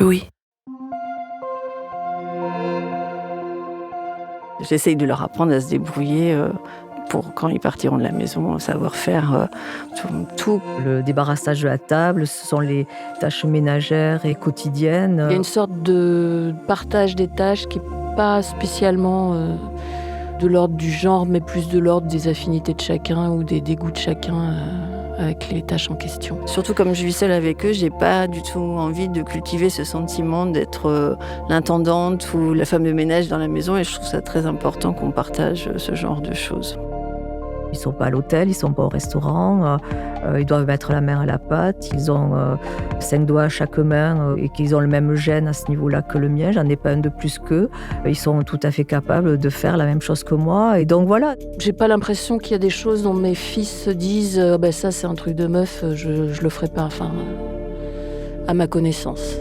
Louis. J'essaye de leur apprendre à se débrouiller pour quand ils partiront de la maison, savoir faire tout. Le débarrassage de la table, ce sont les tâches ménagères et quotidiennes. Il y a une sorte de partage des tâches qui n'est pas spécialement de l'ordre du genre, mais plus de l'ordre des affinités de chacun ou des dégoûts de chacun avec les tâches en question. Surtout comme je vis seule avec eux, j'ai pas du tout envie de cultiver ce sentiment d'être l'intendante ou la femme de ménage dans la maison, et je trouve ça très important qu'on partage ce genre de choses. Ils sont pas à l'hôtel, ils sont pas au restaurant, ils doivent mettre la main à la pâte, ils ont 5 doigts à chaque main et qu'ils ont le même gène à ce niveau-là que le mien, j'en ai pas un de plus qu'eux. Ils sont tout à fait capables de faire la même chose que moi, et donc voilà. J'ai pas l'impression qu'il y a des choses dont mes fils se disent ça c'est un truc de meuf, je le ferai pas, à ma connaissance.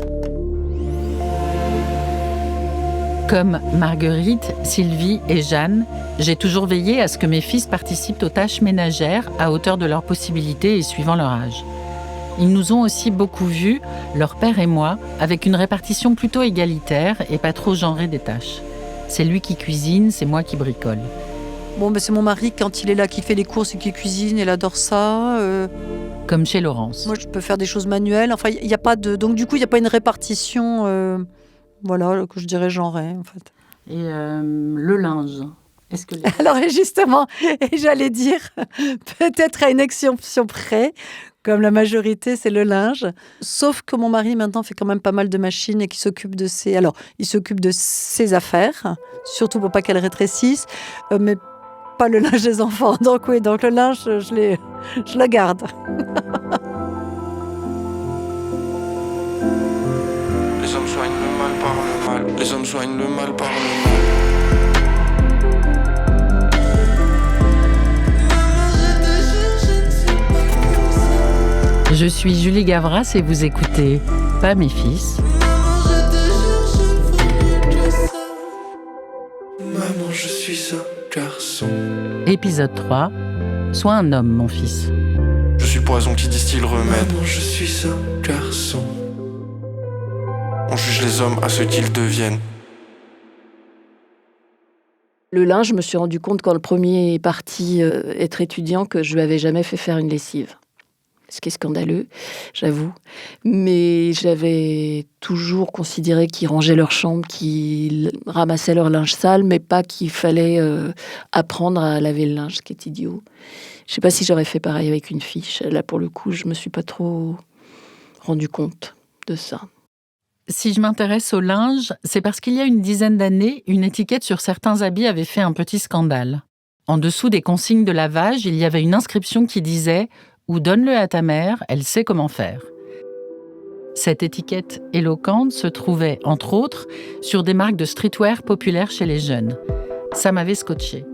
Comme Marguerite, Sylvie et Jeanne, j'ai toujours veillé à ce que mes fils participent aux tâches ménagères à hauteur de leurs possibilités et suivant leur âge. Ils nous ont aussi beaucoup vus, leur père et moi, avec une répartition plutôt égalitaire et pas trop genrée des tâches. C'est lui qui cuisine, c'est moi qui bricole. C'est mon mari, quand il est là, qui fait les courses et qui cuisine, il adore ça. Comme chez Laurence. Moi, je peux faire des choses manuelles. Il n'y a pas de... Donc, du coup, il n'y a pas une répartition, que je dirais genrée, en fait. Et le linge, est-ce que... Alors, justement, et j'allais dire, peut-être à une exception près, comme la majorité, c'est le linge. Sauf que mon mari, maintenant, fait quand même pas mal de machines et qu'il s'occupe de ses... Alors, il s'occupe de ses affaires, surtout pour pas qu'elles rétrécissent, mais pas le linge des enfants. Donc oui, donc le linge, je le garde. Les hommes soignent le mal par le mal. Les hommes soignent le mal par le mal. Je suis Julie Gavras et vous écoutez Pas mes fils. Maman, je suis un garçon. Épisode 3. Sois un homme, mon fils. Je suis poison qui distille remède. Maman, je suis un garçon. On juge les hommes à ce qu'ils deviennent. Le linge, je me suis rendu compte quand le premier est parti être étudiant que je lui avais jamais fait faire une lessive. Ce qui est scandaleux, j'avoue. Mais j'avais toujours considéré qu'ils rangeaient leur chambre, qu'ils ramassaient leur linge sale, mais pas qu'il fallait apprendre à laver le linge, ce qui est idiot. Je ne sais pas si j'aurais fait pareil avec une fille. Là, pour le coup, je ne me suis pas trop rendu compte de ça. Si je m'intéresse au linge, c'est parce qu'il y a une dizaine d'années, une étiquette sur certains habits avait fait un petit scandale. En dessous des consignes de lavage, il y avait une inscription qui disait « Ou donne-le à ta mère, elle sait comment faire ». Cette étiquette éloquente se trouvait, entre autres, sur des marques de streetwear populaires chez les jeunes. Ça m'avait scotché.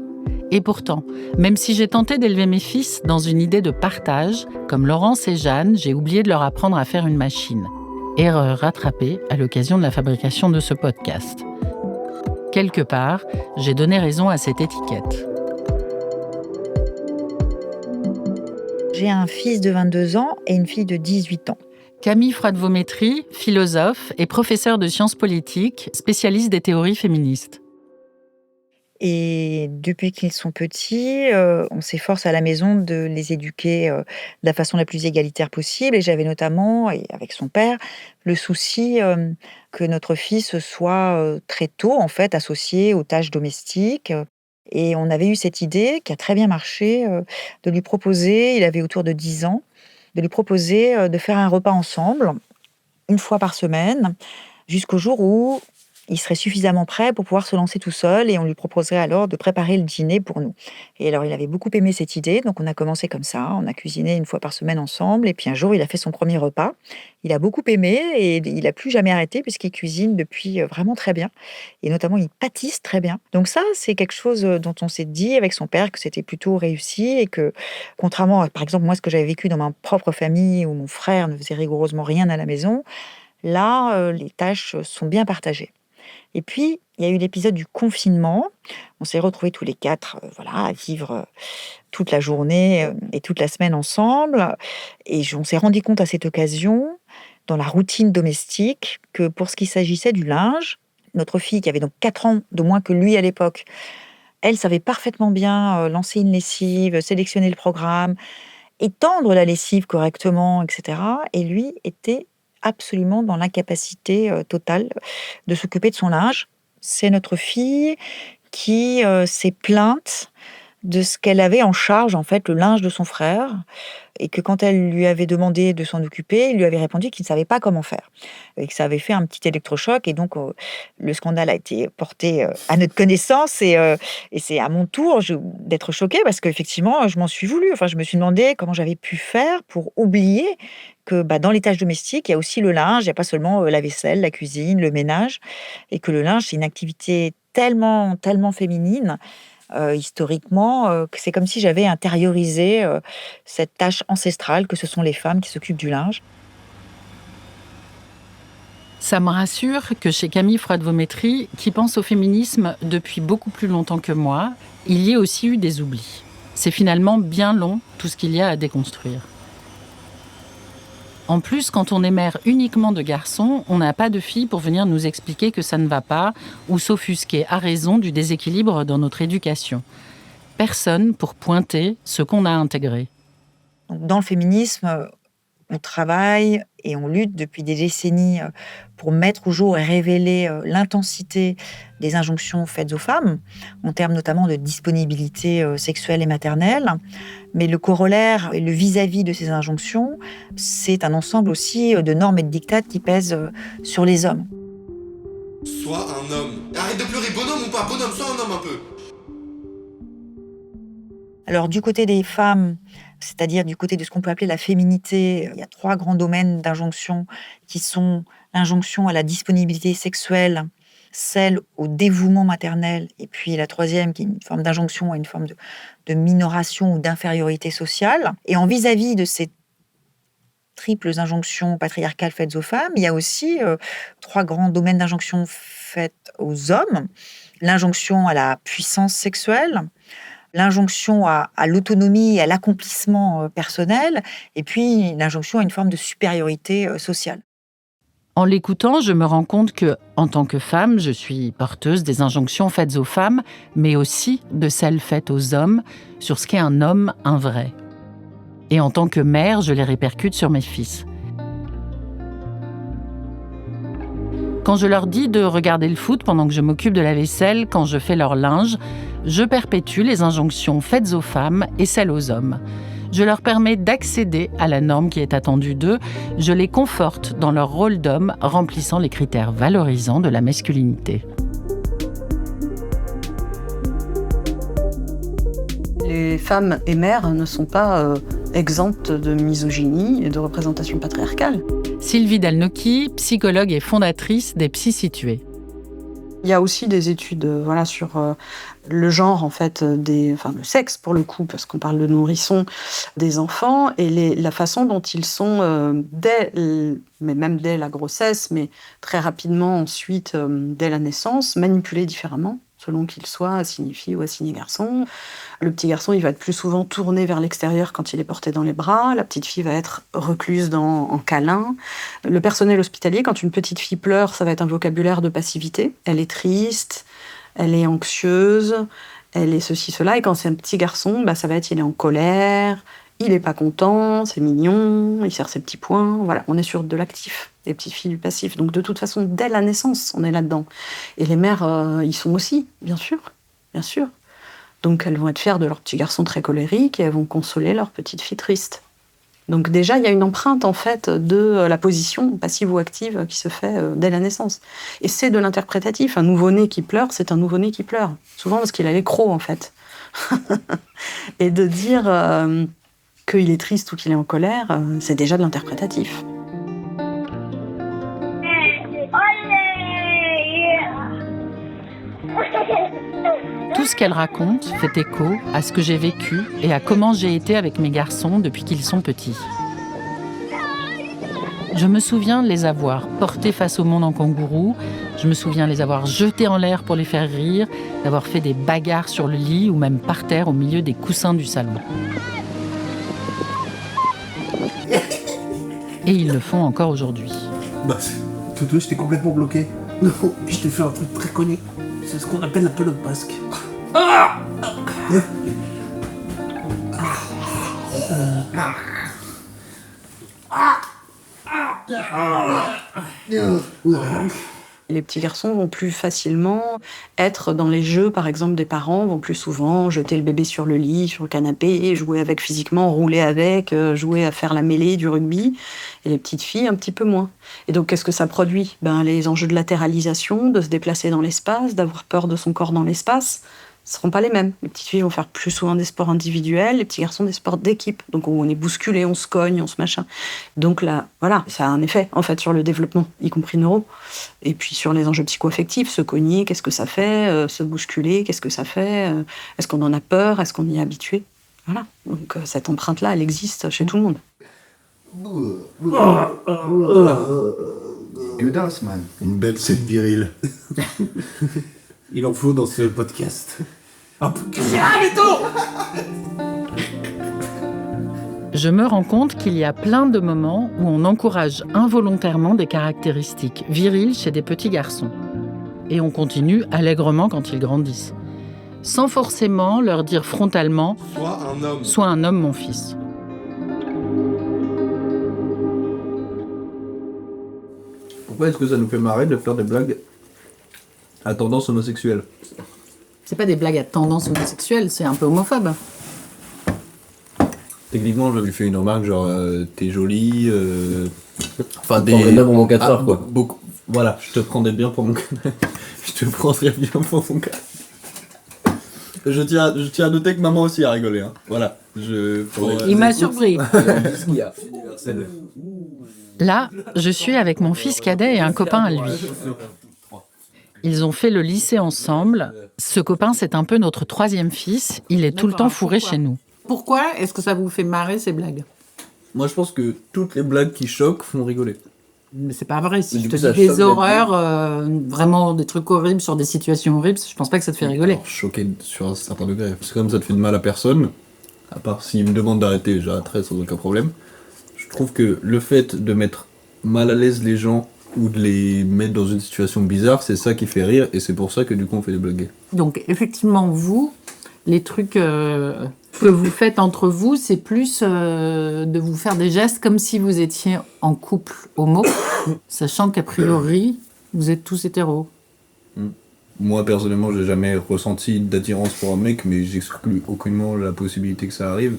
Et pourtant, même si j'ai tenté d'élever mes fils dans une idée de partage, comme Laurence et Jeanne, j'ai oublié de leur apprendre à faire une machine. Erreur rattrapée à l'occasion de la fabrication de ce podcast. Quelque part, j'ai donné raison à cette étiquette. J'ai un fils de 22 ans et une fille de 18 ans. Camille Froide-Vaumétry, philosophe et professeure de sciences politiques, spécialiste des théories féministes. Et depuis qu'ils sont petits, on s'efforce à la maison de les éduquer de la façon la plus égalitaire possible. Et j'avais notamment, et avec son père, le souci que notre fils soit très tôt en fait associé aux tâches domestiques. Et on avait eu cette idée, qui a très bien marché, de lui proposer, il avait autour de 10 ans, de lui proposer de faire un repas ensemble, une fois par semaine, jusqu'au jour où il serait suffisamment prêt pour pouvoir se lancer tout seul, et on lui proposerait alors de préparer le dîner pour nous. Et alors, il avait beaucoup aimé cette idée, donc on a commencé comme ça, on a cuisiné une fois par semaine ensemble, et puis un jour, il a fait son premier repas. Il a beaucoup aimé, et il n'a plus jamais arrêté, puisqu'il cuisine depuis vraiment très bien, et notamment, il pâtisse très bien. Donc ça, c'est quelque chose dont on s'est dit avec son père, que c'était plutôt réussi, et que, contrairement à, par exemple, moi, ce que j'avais vécu dans ma propre famille, où mon frère ne faisait rigoureusement rien à la maison, là, les tâches sont bien partagées. Et puis, il y a eu l'épisode du confinement. On s'est retrouvés tous les 4 à vivre toute la journée et toute la semaine ensemble. Et on s'est rendu compte à cette occasion dans la routine domestique que pour ce qui s'agissait du linge. Notre fille, qui avait donc 4 ans de moins que lui à l'époque, elle savait parfaitement bien lancer une lessive, sélectionner le programme, étendre la lessive correctement, etc. Et lui était absolument dans l'incapacité totale de s'occuper de son linge. C'est notre fille qui s'est plainte de ce qu'elle avait en charge, en fait, le linge de son frère, et que quand elle lui avait demandé de s'en occuper, il lui avait répondu qu'il ne savait pas comment faire, et que ça avait fait un petit électrochoc, et donc le scandale a été porté à notre connaissance, et c'est à mon tour d'être choquée, parce qu'effectivement, je m'en suis voulu. Enfin, je me suis demandé comment j'avais pu faire pour oublier que dans les tâches domestiques, il y a aussi le linge, il n'y a pas seulement la vaisselle, la cuisine, le ménage, et que le linge, c'est une activité tellement, tellement féminine, historiquement, que c'est comme si j'avais intériorisé cette tâche ancestrale que ce sont les femmes qui s'occupent du linge. Ça me rassure que chez Camille Froide-Vaumétry, qui pense au féminisme depuis beaucoup plus longtemps que moi, il y ait aussi eu des oublis. C'est finalement bien long, tout ce qu'il y a à déconstruire. En plus, quand on est mère uniquement de garçons, on n'a pas de filles pour venir nous expliquer que ça ne va pas ou s'offusquer à raison du déséquilibre dans notre éducation. Personne pour pointer ce qu'on a intégré. Dans le féminisme, on travaille et on lutte depuis des décennies pour mettre au jour et révéler l'intensité des injonctions faites aux femmes, en termes notamment de disponibilité sexuelle et maternelle. Mais le corollaire et le vis-à-vis de ces injonctions, c'est un ensemble aussi de normes et de dictates qui pèsent sur les hommes. Sois un homme. Arrête de pleurer, bonhomme ou pas bonhomme, sois un homme un peu. Alors du côté des femmes, c'est-à-dire du côté de ce qu'on peut appeler la féminité, il y a 3 grands domaines d'injonction qui sont l'injonction à la disponibilité sexuelle, celle au dévouement maternel, et puis la 3e qui est une forme d'injonction à une forme de minoration ou d'infériorité sociale. Et en vis-à-vis de ces triples injonctions patriarcales faites aux femmes, il y a aussi 3 grands domaines d'injonction faites aux hommes. L'injonction à la puissance sexuelle, l'injonction à l'autonomie et à l'accomplissement personnel, et puis l'injonction à une forme de supériorité sociale. En l'écoutant, je me rends compte que, en tant que femme, je suis porteuse des injonctions faites aux femmes, mais aussi de celles faites aux hommes sur ce qu'est un homme, un vrai. Et en tant que mère, je les répercute sur mes fils. Quand je leur dis de regarder le foot pendant que je m'occupe de la vaisselle, quand je fais leur linge, je perpétue les injonctions faites aux femmes et celles aux hommes. Je leur permets d'accéder à la norme qui est attendue d'eux. Je les conforte dans leur rôle d'homme, remplissant les critères valorisants de la masculinité. Les femmes et mères ne sont pas exemptes de misogynie et de représentation patriarcale. Sylvie Dalnocchi, psychologue et fondatrice des Psy Situés. Il y a aussi des études sur le genre, en fait, le sexe pour le coup, parce qu'on parle de nourrissons des enfants, et la façon dont ils sont, même dès la grossesse, mais très rapidement ensuite, dès la naissance, manipulés différemment, selon qu'il soit assigné fille ou assigné garçon. Le petit garçon, il va être plus souvent tourné vers l'extérieur quand il est porté dans les bras. La petite fille va être recluse en câlin. Le personnel hospitalier, quand une petite fille pleure, ça va être un vocabulaire de passivité. Elle est triste, elle est anxieuse, elle est ceci, cela. Et quand c'est un petit garçon, ça va être il est en colère, il est pas content, c'est mignon, il serre ses petits poings. Voilà, on est sur de l'actif, des petites filles du passif. Donc de toute façon, dès la naissance, on est là-dedans. Et les mères, ils sont aussi, bien sûr, bien sûr. Donc elles vont être fières de leur petit garçon très colérique et elles vont consoler leur petite fille triste. Donc déjà, il y a une empreinte en fait de la position passive ou active qui se fait dès la naissance. Et c'est de l'interprétatif. Un nouveau-né qui pleure, c'est un nouveau-né qui pleure. Souvent parce qu'il a les crocs en fait. Et de dire qu'il est triste ou qu'il est en colère, c'est déjà de l'interprétatif. Tout ce qu'elle raconte fait écho à ce que j'ai vécu et à comment j'ai été avec mes garçons depuis qu'ils sont petits. Je me souviens les avoir portés face au monde en kangourou, je me souviens les avoir jetés en l'air pour les faire rire, d'avoir fait des bagarres sur le lit ou même par terre au milieu des coussins du salon. Et ils le font encore aujourd'hui. Bah, Toto, j'étais complètement bloqué. Non, je t'ai fait un truc très connu. C'est ce qu'on appelle la pelote basque. Ah Les petits garçons vont plus facilement être dans les jeux, par exemple, des parents, vont plus souvent jeter le bébé sur le lit, sur le canapé, jouer avec physiquement, rouler avec, jouer à faire la mêlée, du rugby. Et les petites filles, un petit peu moins. Et donc, qu'est-ce que ça produit ? Les enjeux de latéralisation, de se déplacer dans l'espace, d'avoir peur de son corps dans l'espace, ne seront pas les mêmes. Les petites filles vont faire plus souvent des sports individuels, les petits garçons des sports d'équipe. Donc on est bousculé, on se cogne, on se machin. Donc là, voilà, ça a un effet en fait sur le développement, y compris neuro. Et puis sur les enjeux psycho-affectifs, se cogner, qu'est-ce que ça fait ? Se bousculer, qu'est-ce que ça fait ? Est-ce qu'on en a peur ? Est-ce qu'on y est habitué ? Voilà. Donc cette empreinte-là, elle existe chez tout le monde. Gudas, man. Une belle scène virile. Il en faut dans ce podcast. Je me rends compte qu'il y a plein de moments où on encourage involontairement des caractéristiques viriles chez des petits garçons. Et on continue allègrement quand ils grandissent. Sans forcément leur dire frontalement « Sois un homme, mon fils ». Pourquoi est-ce que ça nous fait marrer de faire des blagues à tendance homosexuelle ? C'est pas des blagues à tendance homosexuelle, c'est un peu homophobe. Techniquement, je lui fais une remarque genre t'es jolie. Enfin, des. Bien pour mon 4 heures, quoi. Beaucoup. Voilà, je te prendrais bien pour mon. Je te prendrais bien pour mon 4. Je tiens à noter que maman aussi a rigolé. Hein. Voilà. Il m'a surpris. Là, je suis avec mon fils cadet et un copain à lui. Ils ont fait le lycée ensemble. Ce copain, c'est un peu notre troisième fils. Il est tout le temps fourré chez nous. Pourquoi est-ce que ça vous fait marrer ces blagues ? Moi, je pense que toutes les blagues qui choquent font rigoler. Mais c'est pas vrai. Si je te dis des horreurs, vraiment des trucs horribles sur des situations horribles, je pense pas que ça te fait rigoler. Choqué sur un certain degré. Parce que comme ça te fait de mal à personne, à part s'il me demande d'arrêter, j'arrêterai sans aucun problème. Je trouve que le fait de mettre mal à l'aise les gens ou de les mettre dans une situation bizarre, c'est ça qui fait rire et c'est pour ça que du coup on fait des blagues. Donc effectivement, vous, les trucs que vous faites entre vous, c'est plus de vous faire des gestes comme si vous étiez en couple homo, sachant qu'a priori, vous êtes tous hétéros. Moi, personnellement, j'ai jamais ressenti d'attirance pour un mec, mais j'exclus aucunement la possibilité que ça arrive.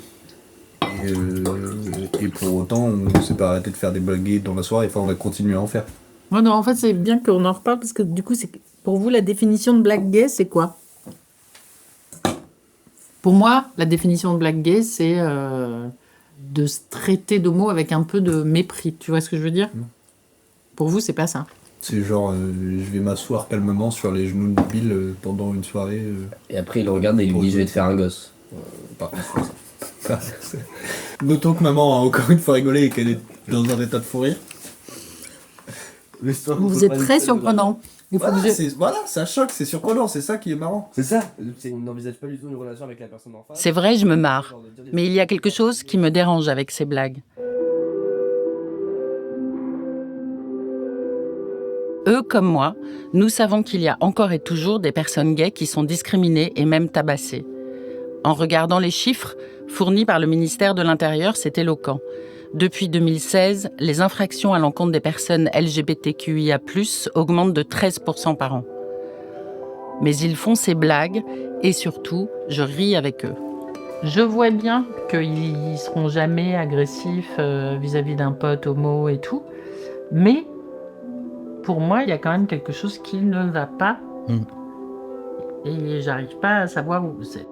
Et pour autant, on ne s'est pas arrêté de faire des blagues dans la soirée, enfin on va continuer à en faire. Ouais, non, en fait, c'est bien qu'on en reparle, parce que du coup, pour vous, la définition de blague gay, c'est quoi ? Pour moi, la définition de blague gay, c'est de se traiter d'homo avec un peu de mépris. Tu vois ce que je veux dire ? Pour vous, c'est pas ça. C'est genre, je vais m'asseoir calmement sur les genoux de Bill pendant une soirée. Et après, il le regarde et il lui dit « Je vais te faire un gosse ». Notons que maman a encore une fois rigolé et qu'elle est dans un état de fou rire. Vous êtes très surprenant. Voilà, ça choque, c'est surprenant, c'est ça qui est marrant. C'est ça, on n'envisage pas du tout une relation avec la personne en face. C'est vrai, je me marre. Mais il y a quelque chose qui me dérange avec ces blagues. Eux, comme moi, nous savons qu'il y a encore et toujours des personnes gays qui sont discriminées et même tabassées. En regardant les chiffres fournis par le ministère de l'Intérieur, c'est éloquent. Depuis 2016, les infractions à l'encontre des personnes LGBTQIA+, augmentent de 13% par an. Mais ils font ces blagues et surtout, je ris avec eux. Je vois bien qu'ils ne seront jamais agressifs vis-à-vis d'un pote homo et tout, mais pour moi, il y a quand même quelque chose qui ne va pas et j'arrive pas à savoir où c'est.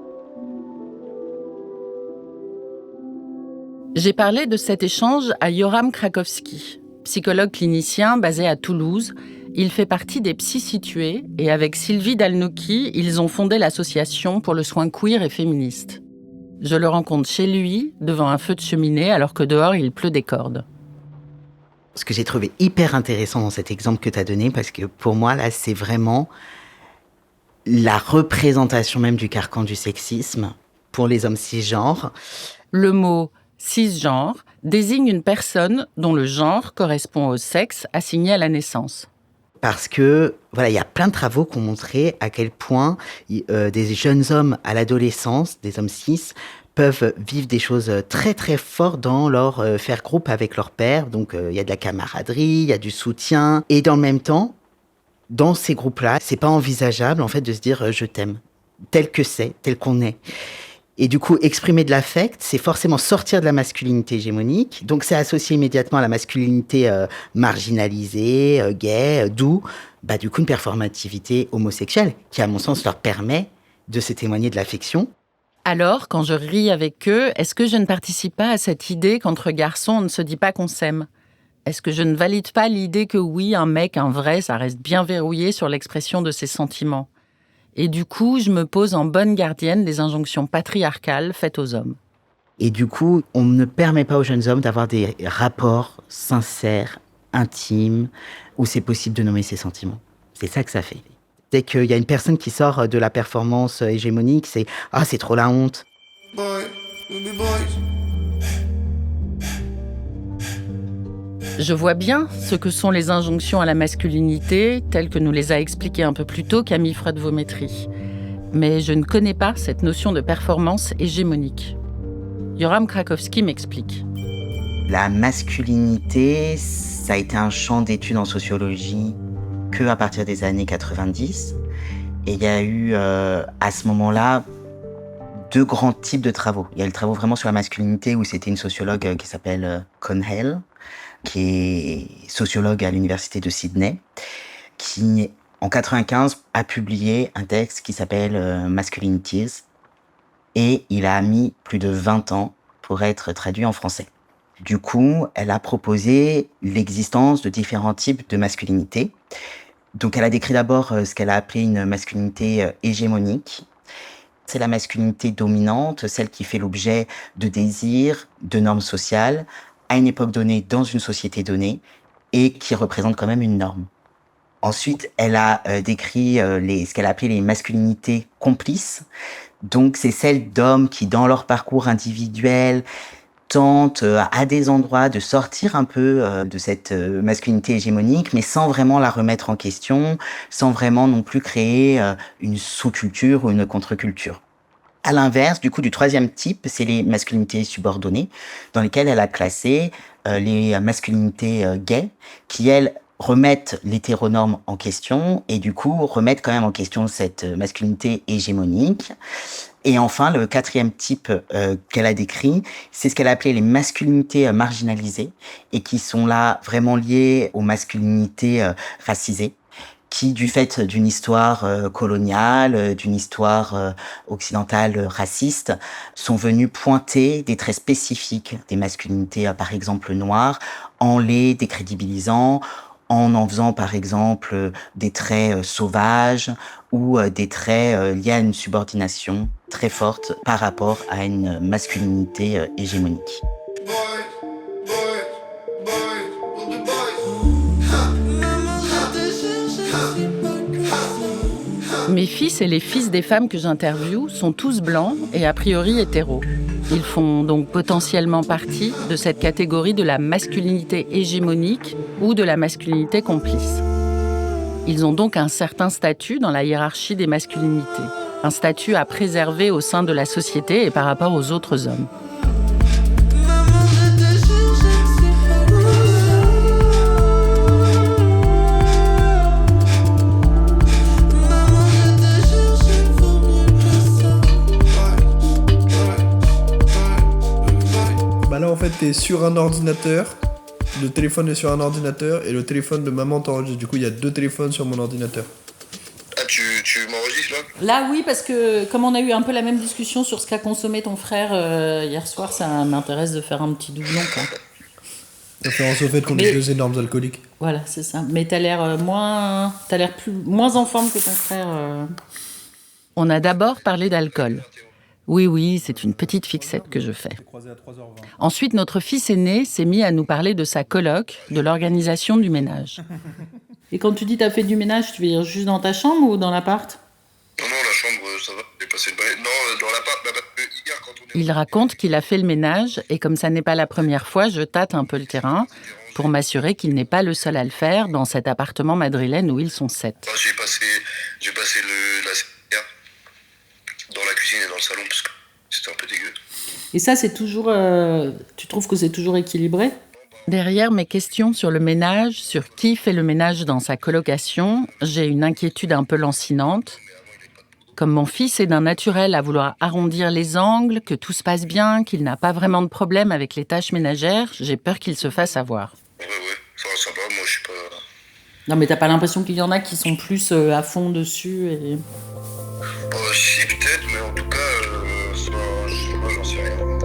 J'ai parlé de cet échange à Yoram Krakowski, psychologue clinicien basé à Toulouse. Il fait partie des Psy Situés et avec Sylvie Dalnouki, ils ont fondé l'association pour le soin queer et féministe. Je le rencontre chez lui, devant un feu de cheminée, alors que dehors, il pleut des cordes. Ce que j'ai trouvé hyper intéressant dans cet exemple que tu as donné, parce que pour moi, là, c'est vraiment la représentation même du carcan du sexisme pour les hommes cisgenres. Le mot cisgenre désigne une personne dont le genre correspond au sexe assigné à la naissance. Parce que, voilà, il y a plein de travaux qui ont montré à quel point des jeunes hommes à l'adolescence, des hommes cis, peuvent vivre des choses très très fortes dans leur faire groupe avec leur père. Donc il y a de la camaraderie, il y a du soutien. Et dans le même temps, dans ces groupes-là, c'est pas envisageable en fait de se dire je t'aime, tel que c'est, tel qu'on est. Et du coup, exprimer de l'affect, c'est forcément sortir de la masculinité hégémonique. Donc, c'est associé immédiatement à la masculinité marginalisée, gay, d'où, du coup, une performativité homosexuelle qui, à mon sens, leur permet de se témoigner de l'affection. Alors, quand je ris avec eux, est-ce que je ne participe pas à cette idée qu'entre garçons, on ne se dit pas qu'on s'aime ? Est-ce que je ne valide pas l'idée que oui, un mec, un vrai, ça reste bien verrouillé sur l'expression de ses sentiments ? Et du coup, je me pose en bonne gardienne des injonctions patriarcales faites aux hommes. Et du coup, on ne permet pas aux jeunes hommes d'avoir des rapports sincères, intimes, où c'est possible de nommer ses sentiments. C'est ça que ça fait. Dès qu'il y a une personne qui sort de la performance hégémonique, c'est « Ah, c'est trop la honte ». Je vois bien ce que sont les injonctions à la masculinité, telles que nous les a expliquées un peu plus tôt Camille Freud-Vométrie. Mais je ne connais pas cette notion de performance hégémonique. Yoram Krakowski m'explique. La masculinité, ça a été un champ d'études en sociologie qu'à partir des années 90. Et il y a eu, à ce moment-là, 2 grands types de travaux. Il y a le travail vraiment sur la masculinité, où c'était une sociologue qui s'appelle Cohnale, qui est sociologue à l'université de Sydney, qui, en 95, a publié un texte qui s'appelle Masculinities, et il a mis plus de 20 ans pour être traduit en français. Du coup, elle a proposé l'existence de différents types de masculinité. Donc, elle a décrit d'abord ce qu'elle a appelé une masculinité hégémonique. C'est la masculinité dominante, celle qui fait l'objet de désirs, de normes sociales, à une époque donnée, dans une société donnée, et qui représente quand même une norme. Ensuite, elle a décrit ce qu'elle a appelé les masculinités complices. Donc, c'est celles d'hommes qui, dans leur parcours individuel, tentent à des endroits de sortir un peu de cette masculinité hégémonique, mais sans vraiment la remettre en question, sans vraiment non plus créer une sous-culture ou une contre-culture. À l'inverse, du coup, du troisième type, c'est les masculinités subordonnées, dans lesquelles elle a classé les masculinités gays, qui, elles, remettent l'hétéronorme en question, et du coup, remettent quand même en question cette masculinité hégémonique. Et enfin, le quatrième type qu'elle a décrit, c'est ce qu'elle a appelé les masculinités marginalisées, et qui sont là vraiment liées aux masculinités racisées, qui, du fait d'une histoire coloniale, d'une histoire occidentale raciste, sont venus pointer des traits spécifiques des masculinités, par exemple noires, en les décrédibilisant, en faisant par exemple des traits sauvages ou des traits liés à une subordination très forte par rapport à une masculinité hégémonique. Mes fils et les fils des femmes que j'interviewe sont tous blancs et a priori hétéros. Ils font donc potentiellement partie de cette catégorie de la masculinité hégémonique ou de la masculinité complice. Ils ont donc un certain statut dans la hiérarchie des masculinités, un statut à préserver au sein de la société et par rapport aux autres hommes. Là, en fait, t'es sur un ordinateur, le téléphone est sur un ordinateur et le téléphone de maman t'enregistre. Du coup, il y a 2 téléphones sur mon ordinateur. Ah, tu m'enregistres là ? Là, oui, parce que comme on a eu un peu la même discussion sur ce qu'a consommé ton frère hier soir, ça m'intéresse de faire un petit doublon, quoi. Référence au fait qu'on est 2 énormes alcooliques. Voilà, c'est ça. Mais t'as l'air moins en forme que ton frère. On a d'abord parlé d'alcool. Oui, c'est une petite fixette que je fais. Ensuite, notre fils aîné s'est mis à nous parler de sa coloc, de l'organisation du ménage. Et quand tu dis t'as fait du ménage, tu veux dire juste dans ta chambre ou dans l'appart ? Non, la chambre, ça va, j'ai passé une bonne... Non, dans l'appart, parce que hier, quand on est... Il raconte qu'il a fait le ménage et comme ça n'est pas la première fois, je tâte un peu le terrain pour m'assurer qu'il n'est pas le seul à le faire dans cet appartement madrilène où ils sont 7. J'ai passé la serpillière dans la cuisine et dans le salon parce que c'était un peu dégueu. Et ça, c'est toujours... tu trouves que c'est toujours équilibré ? Derrière mes questions sur le ménage, sur qui fait le ménage dans sa colocation, j'ai une inquiétude un peu lancinante. Comme mon fils est d'un naturel à vouloir arrondir les angles, que tout se passe bien, qu'il n'a pas vraiment de problème avec les tâches ménagères, j'ai peur qu'il se fasse avoir. Ouais, enfin, ça va, moi je suis pas... Non, mais t'as pas l'impression qu'il y en a qui sont plus à fond dessus et... Si, peut-être, mais en tout cas, moi j'en sais rien.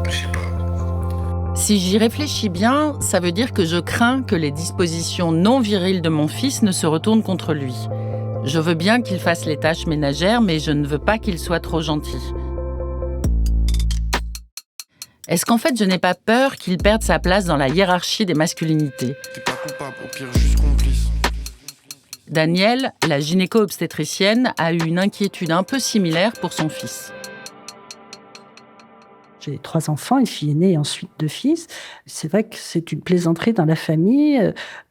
Je sais pas. Si j'y réfléchis bien, ça veut dire que je crains que les dispositions non viriles de mon fils ne se retournent contre lui. Je veux bien qu'il fasse les tâches ménagères, mais je ne veux pas qu'il soit trop gentil. Est-ce qu'en fait, je n'ai pas peur qu'il perde sa place dans la hiérarchie des masculinités ? T'es pas coupable, au pire, juste complice. Danielle, la gynéco-obstétricienne, a eu une inquiétude un peu similaire pour son fils. J'ai 3 enfants, une fille aînée et ensuite 2 fils. C'est vrai que c'est une plaisanterie dans la famille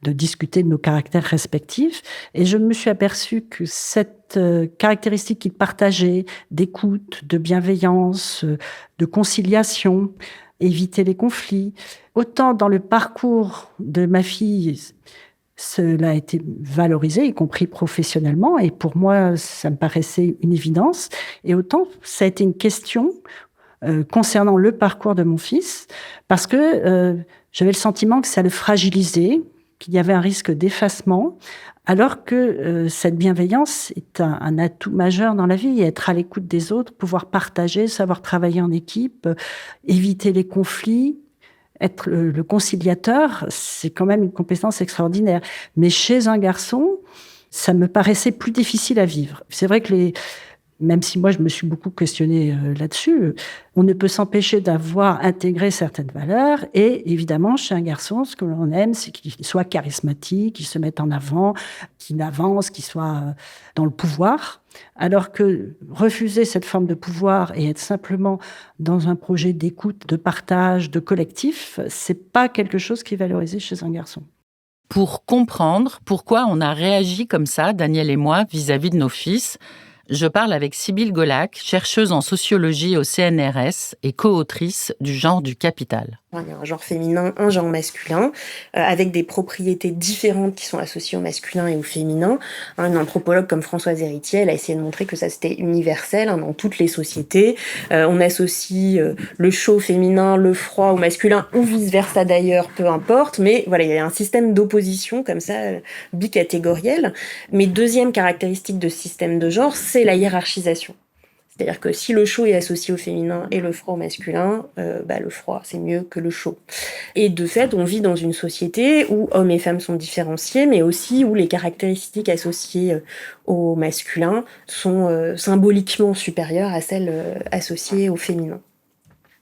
de discuter de nos caractères respectifs. Et je me suis aperçue que cette caractéristique qu'ils partageaient, d'écoute, de bienveillance, de conciliation, éviter les conflits, autant dans le parcours de ma fille, cela a été valorisé, y compris professionnellement. Et pour moi, ça me paraissait une évidence. Et autant, ça a été une question concernant le parcours de mon fils, parce que j'avais le sentiment que ça le fragilisait, qu'il y avait un risque d'effacement, alors que cette bienveillance est un atout majeur dans la vie, être à l'écoute des autres, pouvoir partager, savoir travailler en équipe, éviter les conflits, être le conciliateur, c'est quand même une compétence extraordinaire. Mais chez un garçon, ça me paraissait plus difficile à vivre. C'est vrai que même si moi je me suis beaucoup questionnée là-dessus, on ne peut s'empêcher d'avoir intégré certaines valeurs. Et évidemment, chez un garçon, ce que l'on aime, c'est qu'il soit charismatique, qu'il se mette en avant, qu'il avance, qu'il soit dans le pouvoir. Alors que refuser cette forme de pouvoir et être simplement dans un projet d'écoute, de partage, de collectif, c'est pas quelque chose qui est valorisé chez un garçon. Pour comprendre pourquoi on a réagi comme ça, Danielle et moi, vis-à-vis de nos fils, je parle avec Sybille Golac, chercheuse en sociologie au CNRS et co-autrice du genre du capital. Il y a un genre féminin, un genre masculin, avec des propriétés différentes qui sont associées au masculin et au féminin. Une anthropologue comme Françoise Héritier, elle a essayé de montrer que ça c'était universel dans toutes les sociétés. On associe le chaud au féminin, le froid au masculin, ou vice-versa d'ailleurs, peu importe. Mais voilà, il y a un système d'opposition comme ça, bicatégoriel. Mais deuxième caractéristique de ce système de genre, c'est la hiérarchisation. C'est-à-dire que si le chaud est associé au féminin et le froid au masculin, le froid, c'est mieux que le chaud. Et de fait, on vit dans une société où hommes et femmes sont différenciés, mais aussi où les caractéristiques associées au masculin sont symboliquement supérieures à celles associées au féminin.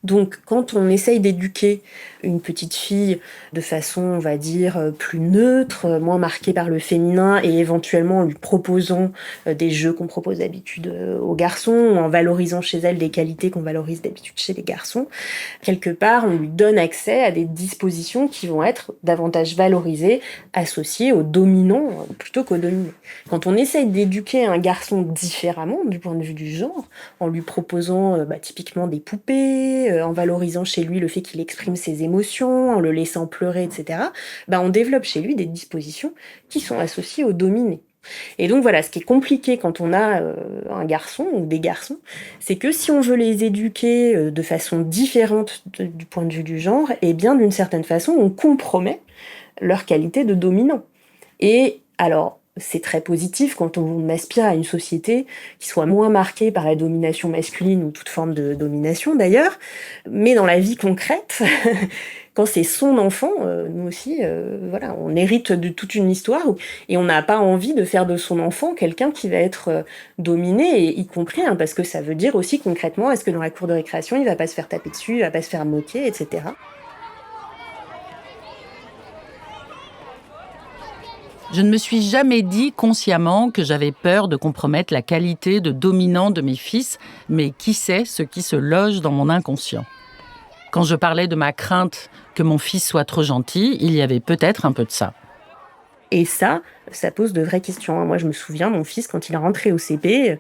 Donc, quand on essaye d'éduquer une petite fille de façon, on va dire, plus neutre, moins marquée par le féminin, et éventuellement en lui proposant des jeux qu'on propose d'habitude aux garçons, ou en valorisant chez elle des qualités qu'on valorise d'habitude chez les garçons, quelque part, on lui donne accès à des dispositions qui vont être davantage valorisées, associées aux dominants plutôt qu'aux dominés. Quand on essaye d'éduquer un garçon différemment, du point de vue du genre, en lui proposant typiquement des poupées, en valorisant chez lui le fait qu'il exprime ses émotions, en le laissant pleurer, etc., on développe chez lui des dispositions qui sont associées aux dominés. Et donc voilà, ce qui est compliqué quand on a un garçon ou des garçons, c'est que si on veut les éduquer de façon différente du point de vue du genre, eh bien d'une certaine façon, on compromet leur qualité de dominant. Et alors, c'est très positif quand on aspire à une société qui soit moins marquée par la domination masculine ou toute forme de domination d'ailleurs, mais dans la vie concrète, quand c'est son enfant, nous aussi, on hérite de toute une histoire et on n'a pas envie de faire de son enfant quelqu'un qui va être dominé, y compris, parce que ça veut dire aussi concrètement, est-ce que dans la cour de récréation, il va pas se faire taper dessus, il va pas se faire moquer, etc. Je ne me suis jamais dit consciemment que j'avais peur de compromettre la qualité de dominant de mes fils, mais qui sait ce qui se loge dans mon inconscient. Quand je parlais de ma crainte que mon fils soit trop gentil, il y avait peut-être un peu de ça. Et ça pose de vraies questions. Moi, je me souviens, mon fils, quand il est rentré au CP,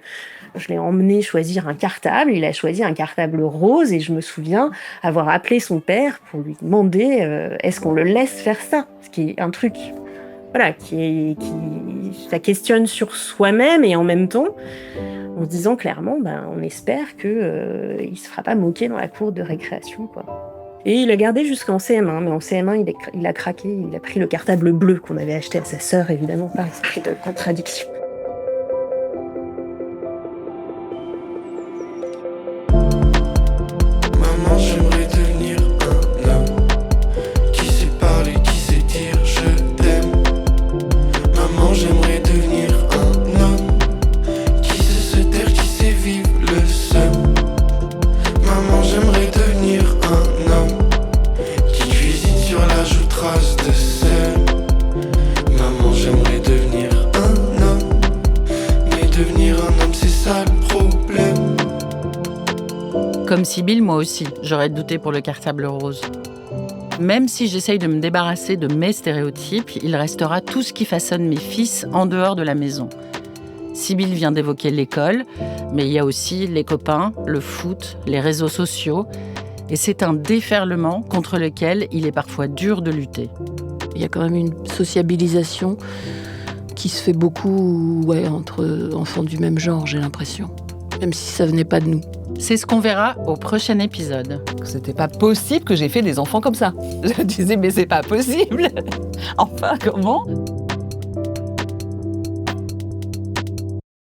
je l'ai emmené choisir un cartable. Il a choisi un cartable rose et je me souviens avoir appelé son père pour lui demander est-ce qu'on le laisse faire ça ? Ce qui est un truc qui ça questionne sur soi-même et en même temps, en se disant clairement, on espère qu'il ne se fera pas moquer dans la cour de récréation, quoi. Et il a gardé jusqu'en CM1, mais en CM1, il a craqué, il a pris le cartable bleu qu'on avait acheté à sa sœur, évidemment, par esprit de contradiction. Maman, j'aimerais devenir un homme qui sait parler, qui sait dire je t'aime. Maman, j'aimerais devenir un homme qui sait se taire, qui sait vivre le seum. Maman, j'aimerais devenir un homme qui cuisine sur la joue trace de sel. Maman, j'aimerais devenir un homme, mais devenir un homme, c'est ça le problème. Comme Sybille, moi aussi, j'aurais douté pour le cartable rose. Même si j'essaye de me débarrasser de mes stéréotypes, il restera tout ce qui façonne mes fils en dehors de la maison. Sybille vient d'évoquer l'école, mais il y a aussi les copains, le foot, les réseaux sociaux. Et c'est un déferlement contre lequel il est parfois dur de lutter. Il y a quand même une sociabilisation qui se fait beaucoup entre enfants du même genre, j'ai l'impression. Même si ça venait pas de nous. C'est ce qu'on verra au prochain épisode. C'était pas possible que j'ai fait des enfants comme ça. Je disais, mais c'est pas possible. Enfin, comment ?